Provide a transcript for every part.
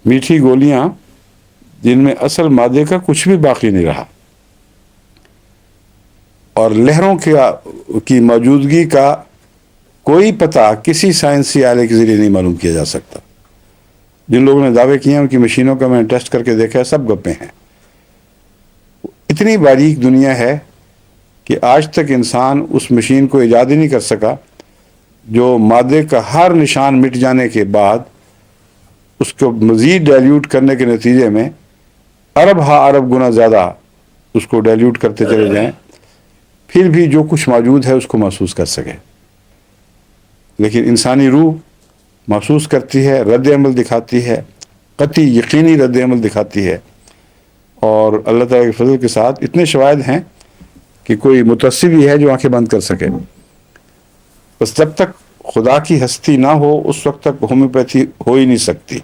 میٹھی گولیاں جن میں اصل مادے کا کچھ بھی باقی نہیں رہا، اور لہروں کی موجودگی کا کوئی پتہ کسی سائنسی آلے کے ذریعے نہیں معلوم کیا جا سکتا۔ جن لوگوں نے دعوے کیے ہیں ان کی مشینوں کا میں نے ٹیسٹ کر کے دیکھا ہے، سب گپیں ہیں۔ اتنی باریک دنیا ہے کہ آج تک انسان اس مشین کو ایجاد ہی نہیں کر سکا جو مادے کا ہر نشان مٹ جانے کے بعد اس کو مزید ڈائلیوٹ کرنے کے نتیجے میں ارب ہا ارب گنا زیادہ اس کو ڈائلیوٹ کرتے چلے جائیں، پھر بھی جو کچھ موجود ہے اس کو محسوس کر سکے۔ لیکن انسانی روح محسوس کرتی ہے، رد عمل دکھاتی ہے، قطعی یقینی رد عمل دکھاتی ہے، اور اللہ تعالیٰ کے فضل کے ساتھ اتنے شواہد ہیں کہ کوئی متعصب ہی ہے جو آنکھیں بند کر سکے۔ بس جب تک خدا کی ہستی نہ ہو اس وقت تک ہومیوپیتھی ہو ہی نہیں سکتی۔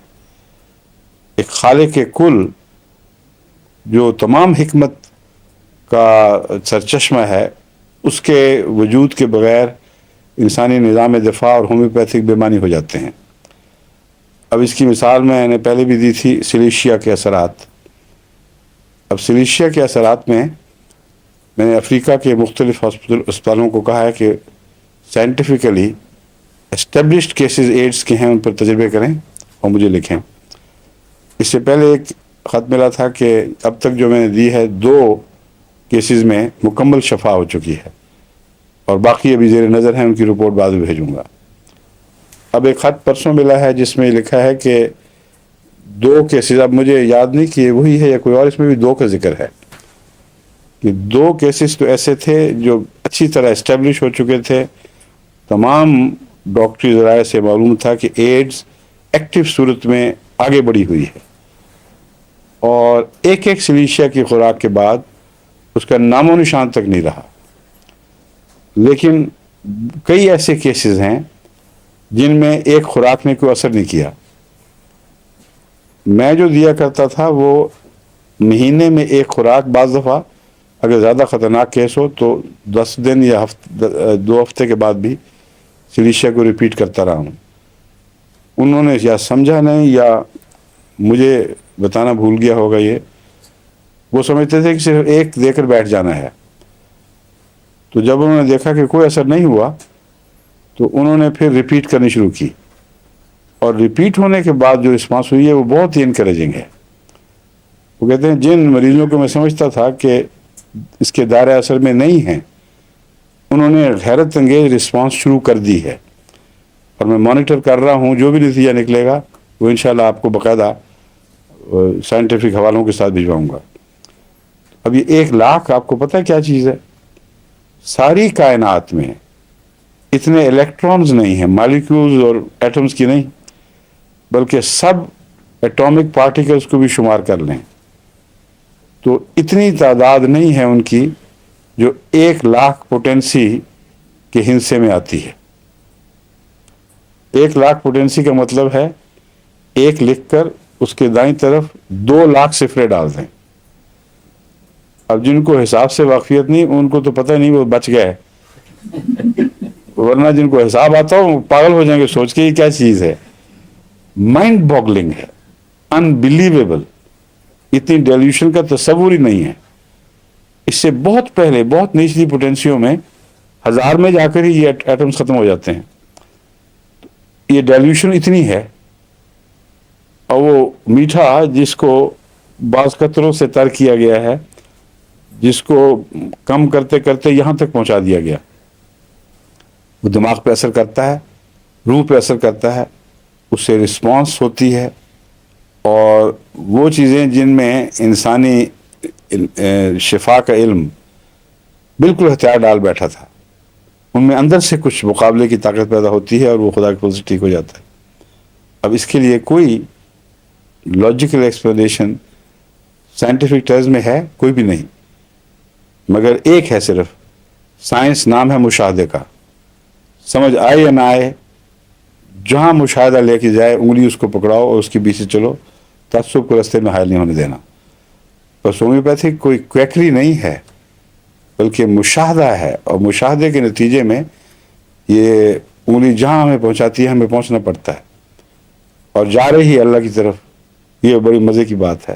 ایک خالق کل جو تمام حکمت کا سرچشمہ ہے، اس کے وجود کے بغیر انسانی نظام دفاع اور ہومیوپیتھک بے معنی ہو جاتے ہیں۔ اب اس کی مثال میں نے پہلے بھی دی تھی، سلیشیا کے اثرات۔ اب سلیشیا کے اثرات میں نے افریقہ کے مختلف اسپتالوں کو کہا ہے کہ سائنٹیفکلی اسٹیبلشڈ کیسز ایڈز کے ہیں ان پر تجربے کریں اور مجھے لکھیں۔ اس سے پہلے ایک خط ملا تھا کہ اب تک جو میں نے دی ہے 2 کیسز میں مکمل شفا ہو چکی ہے، اور باقی ابھی زیر نظر ہیں، ان کی رپورٹ بعد میں بھیجوں گا۔ اب ایک خط پرسوں ملا ہے جس میں لکھا ہے کہ 2 کیسز، اب مجھے یاد نہیں کہ وہی ہے یا کوئی اور، اس میں بھی 2 کا ذکر ہے کہ 2 کیسز تو ایسے تھے جو اچھی طرح اسٹیبلش ہو چکے تھے، تمام ڈاکٹری ذرائع سے معلوم تھا کہ ایڈز ایکٹیو صورت میں آگے بڑھی ہوئی ہے، اور ایک سلیشیا کی خوراک کے بعد اس کا نام و نشان تک نہیں رہا۔ لیکن کئی ایسے کیسز ہیں جن میں ایک خوراک نے کوئی اثر نہیں کیا۔ میں جو دیا کرتا تھا وہ مہینے میں ایک خوراک، بعض دفعہ اگر زیادہ خطرناک کیس ہو تو 10 دن یا 2 ہفتے کے بعد بھی سلیشیا کو ریپیٹ کرتا رہا ہوں۔ انہوں نے یا سمجھا نہیں یا مجھے بتانا بھول گیا ہوگا، یہ وہ سمجھتے تھے کہ صرف ایک دے کر بیٹھ جانا ہے۔ تو جب انہوں نے دیکھا کہ کوئی اثر نہیں ہوا تو انہوں نے پھر ریپیٹ کرنی شروع کی، اور ریپیٹ ہونے کے بعد جو رسپانس ہوئی ہے وہ بہت ہی انکریجنگ ہے۔ وہ کہتے ہیں جن مریضوں کو میں سمجھتا تھا کہ اس کے دائرۂ اثر میں نہیں ہیں، انہوں نے حیرت انگیز رسپانس شروع کر دی ہے، اور میں مانیٹر کر رہا ہوں، جو بھی نتیجہ نکلے گا وہ انشاءاللہ آپ کو باقاعدہ سائنٹیفک حوالوں کے ساتھ بھجواؤں گا۔ اب یہ 1 لاکھ آپ کو پتہ ہے کیا چیز ہے؟ ساری کائنات میں اتنے الیکٹرانز نہیں ہیں، مالیکیولز اور ایٹمز کی نہیں، بلکہ سب ایٹامک پارٹیکلز کو بھی شمار کر لیں تو اتنی تعداد نہیں ہے ان کی جو 1 لاکھ پوٹینسی کے ہندسے میں آتی ہے۔ 1 لاکھ پوٹینسی کا مطلب ہے 1 لکھ کر اس کے دائیں طرف 2 لاکھ صفریں ڈال دیں۔ اب جن کو حساب سے واقفیت نہیں ان کو تو پتہ نہیں، وہ بچ گئے، ورنہ جن کو حساب آتا ہو وہ پاگل ہو جائیں گے سوچ کے یہ کیا چیز ہے۔ مائنڈ باگلنگ ہے، انبلیویبل، اتنی ڈیلیوشن کا تصور ہی نہیں ہے۔ اس سے بہت پہلے بہت نچلی پوٹینسیوں میں 1000 میں جا کر ہی یہ ایٹمز ختم ہو جاتے ہیں۔ یہ ڈیلیوشن اتنی ہے، اور وہ میٹھا جس کو بعض قطروں سے تر کیا گیا ہے، جس کو کم کرتے کرتے یہاں تک پہنچا دیا گیا، وہ دماغ پہ اثر کرتا ہے، روح پہ اثر کرتا ہے، اس سے رسپانس ہوتی ہے، اور وہ چیزیں جن میں انسانی شفا کا علم بالکل ہتھیار ڈال بیٹھا تھا، ان میں اندر سے کچھ مقابلے کی طاقت پیدا ہوتی ہے، اور وہ خدا کے فضل سے ٹھیک ہو جاتا ہے۔ اب اس کے لیے کوئی لاجیکل ایکسپلینیشن سائنٹیفک ٹرز میں ہے کوئی بھی نہیں، مگر ایک ہے صرف، سائنس نام ہے مشاہدے کا۔ سمجھ آئے یا نہ آئے، جہاں مشاہدہ لے کے جائے انگلی اس کو پکڑاؤ اور اس کے پیچھے چلو، تعصب کو رستے میں حائل نہیں ہونے دینا۔ بس ہومیوپیتھک کوئی کویکری نہیں ہے، بلکہ مشاہدہ ہے، اور مشاہدے کے نتیجے میں یہ انگلی جہاں ہمیں پہنچاتی ہے ہمیں پہنچنا پڑتا ہے، اور جا رہی ہے اللہ کی طرف، یہ بڑی مزے کی بات ہے.